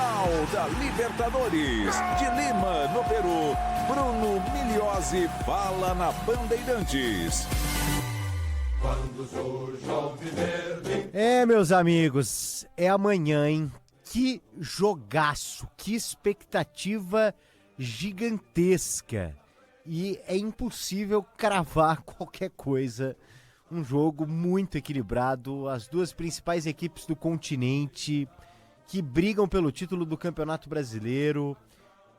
final da Libertadores. De Lima, no Peru, Bruno Milhozzi fala na Bandeirantes. Quando surge o Alviverde. Meus amigos, é amanhã, hein? Que jogaço, que expectativa gigantesca. E é impossível cravar qualquer coisa. Um jogo muito equilibrado, as duas principais equipes do continente que brigam pelo título do Campeonato Brasileiro.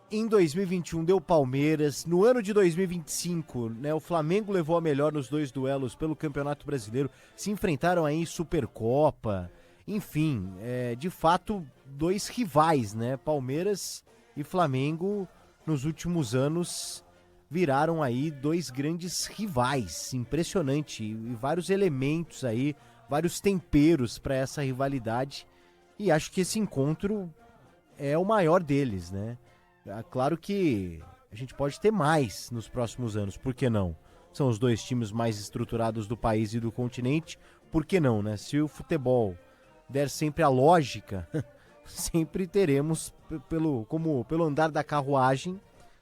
Em 2021 deu Palmeiras, no ano de 2025, né, o Flamengo levou a melhor nos dois duelos pelo Campeonato Brasileiro, se enfrentaram aí em Supercopa, enfim, de fato dois rivais, né, Palmeiras e Flamengo nos últimos anos viraram aí dois grandes rivais, impressionante, e vários elementos aí, vários temperos para essa rivalidade, e acho que esse encontro é o maior deles, né? Claro que a gente pode ter mais nos próximos anos, por que não? São os dois times mais estruturados do país e do continente, por que não, né? Se o futebol der sempre a lógica, sempre teremos, pelo andar da carruagem,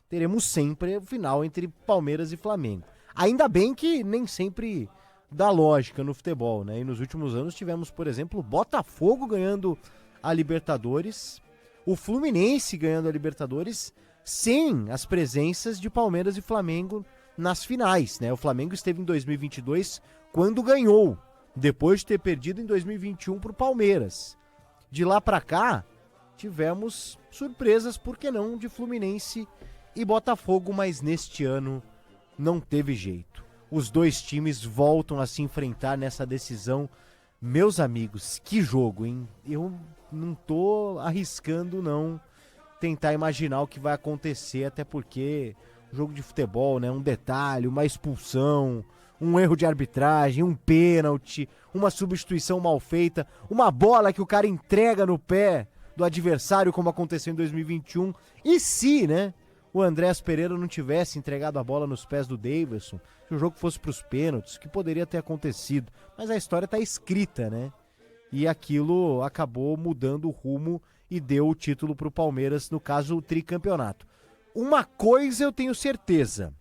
teremos sempre o final entre Palmeiras e Flamengo. Ainda bem que nem sempre dá lógica no futebol, né? E nos últimos anos tivemos, por exemplo, o Botafogo ganhando a Libertadores, o Fluminense ganhando a Libertadores, sem as presenças de Palmeiras e Flamengo nas finais, né? O Flamengo esteve em 2022 quando ganhou, depois de ter perdido em 2021 para o Palmeiras. De lá para cá, tivemos surpresas, por que não, de Fluminense e Botafogo, mas neste ano não teve jeito. Os dois times voltam a se enfrentar nessa decisão. Meus amigos, que jogo, hein? Eu não tô arriscando, não, tentar imaginar o que vai acontecer, até porque jogo de futebol, né? Um detalhe, uma expulsão, um erro de arbitragem, um pênalti, uma substituição mal feita, uma bola que o cara entrega no pé do adversário, como aconteceu em 2021. E se, né, o Andrés Pereira não tivesse entregado a bola nos pés do Davidson, se o jogo fosse para os pênaltis, que poderia ter acontecido. Mas a história está escrita, né? E aquilo acabou mudando o rumo e deu o título para o Palmeiras, no caso o tricampeonato. Uma coisa eu tenho certeza,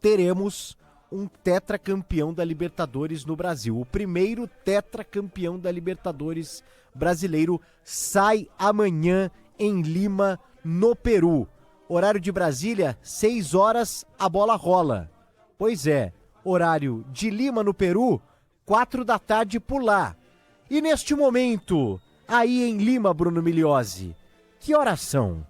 teremos um tetracampeão da Libertadores no Brasil. O primeiro tetracampeão da Libertadores brasileiro sai amanhã em Lima, no Peru. Horário de Brasília, 6 horas, a bola rola. Pois é, horário de Lima, no Peru, 4 da tarde por lá. E neste momento, aí em Lima, Bruno Milhozzi, que horas são?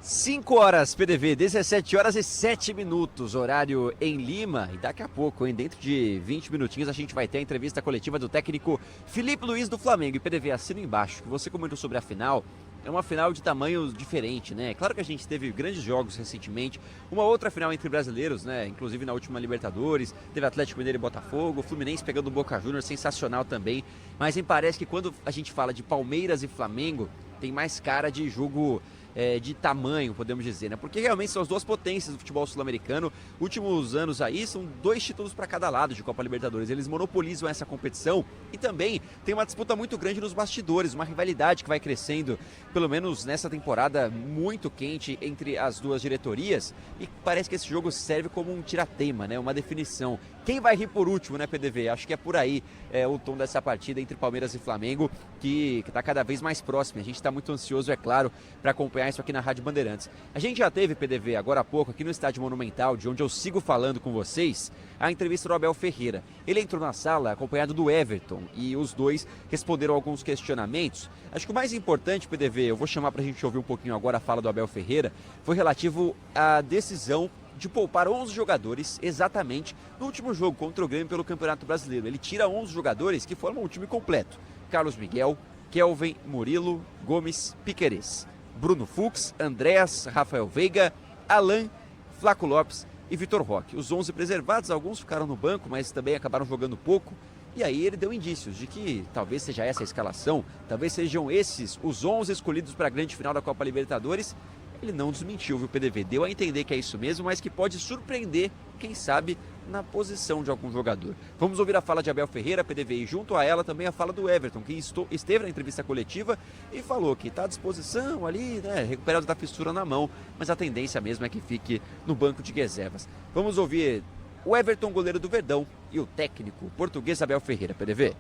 5 horas, PDV, 17 horas e 7 minutos, horário em Lima. E daqui a pouco, dentro de 20 minutinhos, a gente vai ter a entrevista coletiva do técnico Felipe Luiz do Flamengo. E PDV, assina embaixo, que você comentou sobre a final. É uma final de tamanho diferente, né? Claro que a gente teve grandes jogos recentemente, uma outra final entre brasileiros, né? Inclusive na última Libertadores, teve Atlético Mineiro e Botafogo, Fluminense pegando o Boca Juniors, sensacional também. Mas me parece que quando a gente fala de Palmeiras e Flamengo, tem mais cara de jogo de tamanho, podemos dizer, né? Porque realmente são as duas potências do futebol sul-americano. Últimos anos aí são 2 títulos para cada lado de Copa Libertadores. Eles monopolizam essa competição e também tem uma disputa muito grande nos bastidores, uma rivalidade que vai crescendo, pelo menos nessa temporada, muito quente entre as duas diretorias, e parece que esse jogo serve como um tirateima, né? Uma definição. Quem vai rir por último, né, PDV? Acho que é por aí o tom dessa partida entre Palmeiras e Flamengo, que está cada vez mais próximo. A gente está muito ansioso, é claro, para acompanhar isso aqui na Rádio Bandeirantes. A gente já teve, PDV, agora há pouco, aqui no Estádio Monumental, de onde eu sigo falando com vocês, a entrevista do Abel Ferreira. Ele entrou na sala acompanhado do Everton e os dois responderam alguns questionamentos. Acho que o mais importante, PDV, eu vou chamar para a gente ouvir um pouquinho agora a fala do Abel Ferreira, foi relativo à decisão de poupar 11 jogadores exatamente no último jogo contra o Grêmio pelo Campeonato Brasileiro. Ele tira 11 jogadores que formam um time completo. Carlos Miguel, Kelvin, Murilo, Gomes, Piquerez, Bruno Fux, Andréas, Rafael Veiga, Alan, Flaco Lopes e Vitor Roque. Os 11 preservados, alguns ficaram no banco, mas também acabaram jogando pouco. E aí ele deu indícios de que talvez seja essa a escalação, talvez sejam esses os 11 escolhidos para a grande final da Copa Libertadores. Ele não desmentiu, viu, PDV? Deu a entender que é isso mesmo, mas que pode surpreender, quem sabe, na posição de algum jogador. Vamos ouvir a fala de Abel Ferreira, PDV, e junto a ela também a fala do Everton, que esteve na entrevista coletiva e falou que está à disposição ali, né, recuperado da fissura na mão, mas a tendência mesmo é que fique no banco de reservas. Vamos ouvir o Everton, goleiro do Verdão, e o técnico português Abel Ferreira, PDV.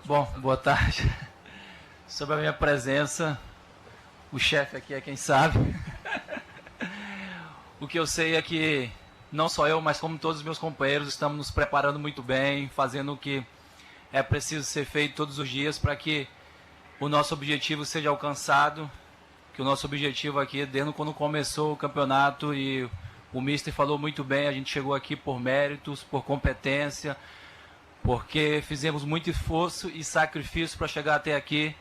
Bom, boa tarde. Sobre a minha presença, o chefe aqui é quem sabe. O que eu sei é que não só eu, mas como todos os meus companheiros, estamos nos preparando muito bem, fazendo o que é preciso ser feito todos os dias para que o nosso objetivo seja alcançado, que o nosso objetivo aqui, desde quando começou o campeonato, e o Mister falou muito bem, a gente chegou aqui por méritos, por competência, porque fizemos muito esforço e sacrifício para chegar até aqui.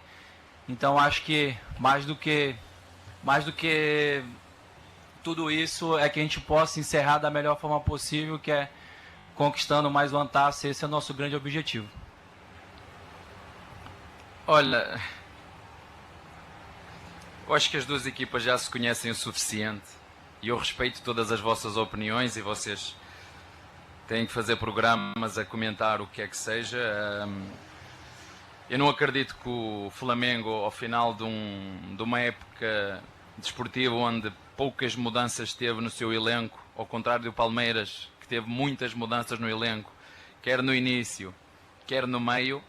Então acho que mais do que tudo isso é que a gente possa encerrar da melhor forma possível, que é conquistando mais uma taça. Esse é o nosso grande objetivo. Olha, eu acho que as duas equipas já se conhecem o suficiente e eu respeito todas as vossas opiniões e vocês têm que fazer programas a comentar o que é que seja. Eu não acredito que o Flamengo, ao final de uma época desportiva onde poucas mudanças teve no seu elenco, ao contrário do Palmeiras, que teve muitas mudanças no elenco, quer no início, quer no meio,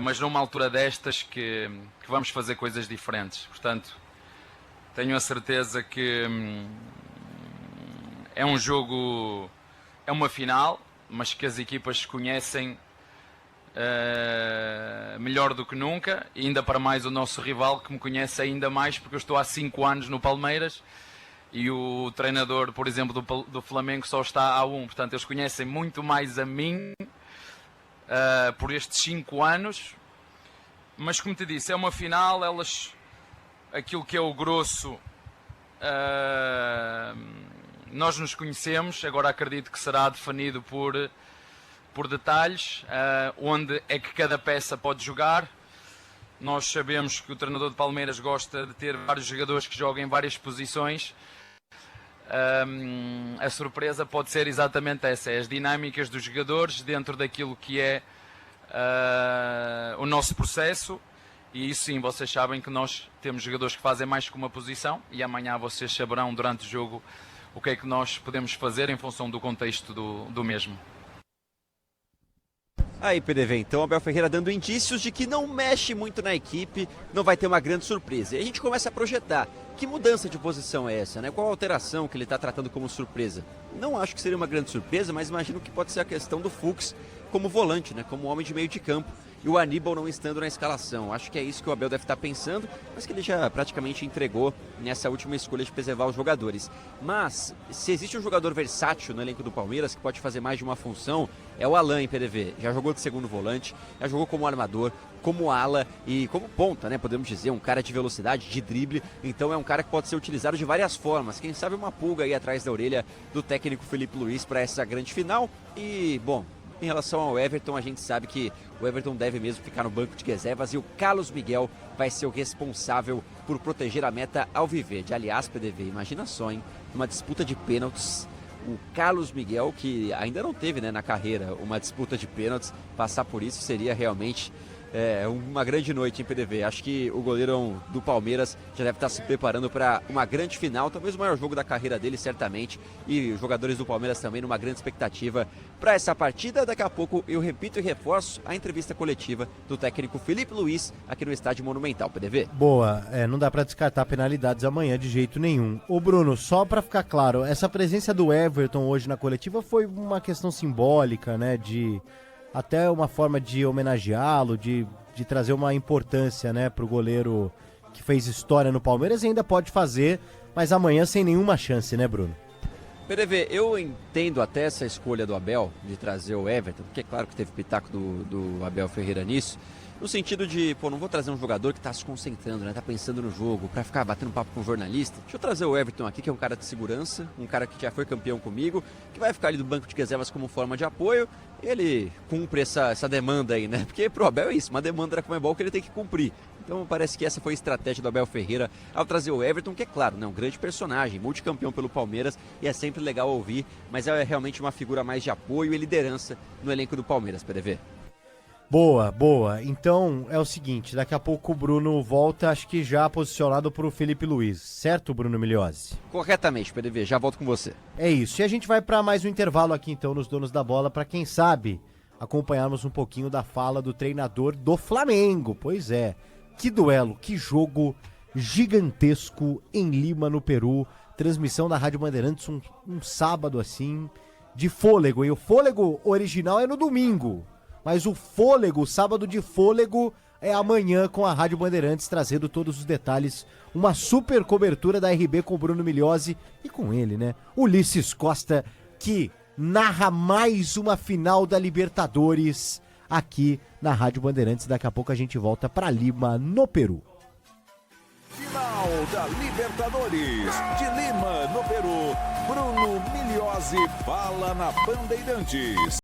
mas numa altura destas que vamos fazer coisas diferentes. Portanto, tenho a certeza que é um jogo, é uma final, mas que as equipas se conhecem melhor do que nunca, e ainda para mais o nosso rival, que me conhece ainda mais, porque eu estou há 5 anos no Palmeiras e o treinador, por exemplo, do Flamengo só está há 1. Portanto, eles conhecem muito mais a mim por estes 5 anos, mas como te disse, é uma final. Aquilo que é o grosso, nós nos conhecemos. Agora acredito que será definido por detalhes, onde é que cada peça pode jogar. Nós sabemos que o treinador de Palmeiras gosta de ter vários jogadores que jogam em várias posições. A surpresa pode ser exatamente essa, as dinâmicas dos jogadores dentro daquilo que é o nosso processo. E isso sim, vocês sabem que nós temos jogadores que fazem mais que uma posição, e amanhã vocês saberão durante o jogo o que é que nós podemos fazer em função do contexto do mesmo. Aí, PDV, então, Abel Ferreira dando indícios de que não mexe muito na equipe, não vai ter uma grande surpresa. E a gente começa a projetar. Que mudança de posição é essa, né? Qual a alteração que ele está tratando como surpresa? Não acho que seria uma grande surpresa, mas imagino que pode ser a questão do Fux como volante, né? Como homem de meio de campo. E o Aníbal não estando na escalação. Acho que é isso que o Abel deve estar pensando, mas que ele já praticamente entregou nessa última escolha de preservar os jogadores. Mas, se existe um jogador versátil no elenco do Palmeiras que pode fazer mais de uma função, é o Alan em PDV. Já jogou de segundo volante, já jogou como armador, como ala e como ponta, né? Podemos dizer, um cara de velocidade, de drible. Então é um cara que pode ser utilizado de várias formas. Quem sabe uma pulga aí atrás da orelha do técnico Filipe Luís para essa grande final. E, bom, em relação ao Everton, a gente sabe que o Everton deve mesmo ficar no banco de reservas e o Carlos Miguel vai ser o responsável por proteger a meta alviverde. Aliás, PDV, imagina só, hein? Numa disputa de pênaltis, o Carlos Miguel, que ainda não teve, né, na carreira uma disputa de pênaltis, passar por isso seria realmente uma grande noite em PDV. Acho que o goleirão do Palmeiras já deve estar se preparando para uma grande final, talvez o maior jogo da carreira dele, certamente, e os jogadores do Palmeiras também numa grande expectativa para essa partida. Daqui a pouco eu repito e reforço a entrevista coletiva do técnico Filipe Luís aqui no Estádio Monumental, PDV. Boa, não dá pra descartar penalidades amanhã de jeito nenhum. Ô Bruno, só pra ficar claro, essa presença do Everton hoje na coletiva foi uma questão simbólica, né, até uma forma de homenageá-lo, de trazer uma importância, né, pro goleiro que fez história no Palmeiras e ainda pode fazer, mas amanhã sem nenhuma chance, né, Bruno? PDV, eu entendo até essa escolha do Abel de trazer o Everton, porque é claro que teve pitaco do Abel Ferreira nisso, no sentido de, não vou trazer um jogador que tá se concentrando, né, tá pensando no jogo, pra ficar batendo papo com o jornalista. Deixa eu trazer o Everton aqui, que é um cara de segurança, um cara que já foi campeão comigo, que vai ficar ali do banco de reservas como forma de apoio. Ele cumpre essa demanda aí, né? Porque pro Abel é isso, uma demanda da Conmebol que ele tem que cumprir. Então parece que essa foi a estratégia do Abel Ferreira ao trazer o Everton, que é claro, né, um grande personagem, multicampeão pelo Palmeiras, e é sempre legal ouvir, mas é realmente uma figura mais de apoio e liderança no elenco do Palmeiras, PDV. Boa, boa. Então é o seguinte, daqui a pouco o Bruno volta, acho que já posicionado pro Felipe Luiz, certo, Bruno Milhozzi? Corretamente, PDV, já volto com você. É isso, e a gente vai para mais um intervalo aqui então nos Donos da Bola, para quem sabe acompanharmos um pouquinho da fala do treinador do Flamengo. Pois é, que duelo, que jogo gigantesco em Lima, no Peru, transmissão da Rádio Bandeirantes, um sábado assim, de fôlego, e o fôlego original é no domingo. Mas o fôlego, o sábado de fôlego, é amanhã com a Rádio Bandeirantes, trazendo todos os detalhes. Uma super cobertura da RB com o Bruno Milhozzi e com ele, né? Ulisses Costa, que narra mais uma final da Libertadores aqui na Rádio Bandeirantes. Daqui a pouco a gente volta para Lima, no Peru. Final da Libertadores de Lima, no Peru. Bruno Milhozzi fala na Bandeirantes.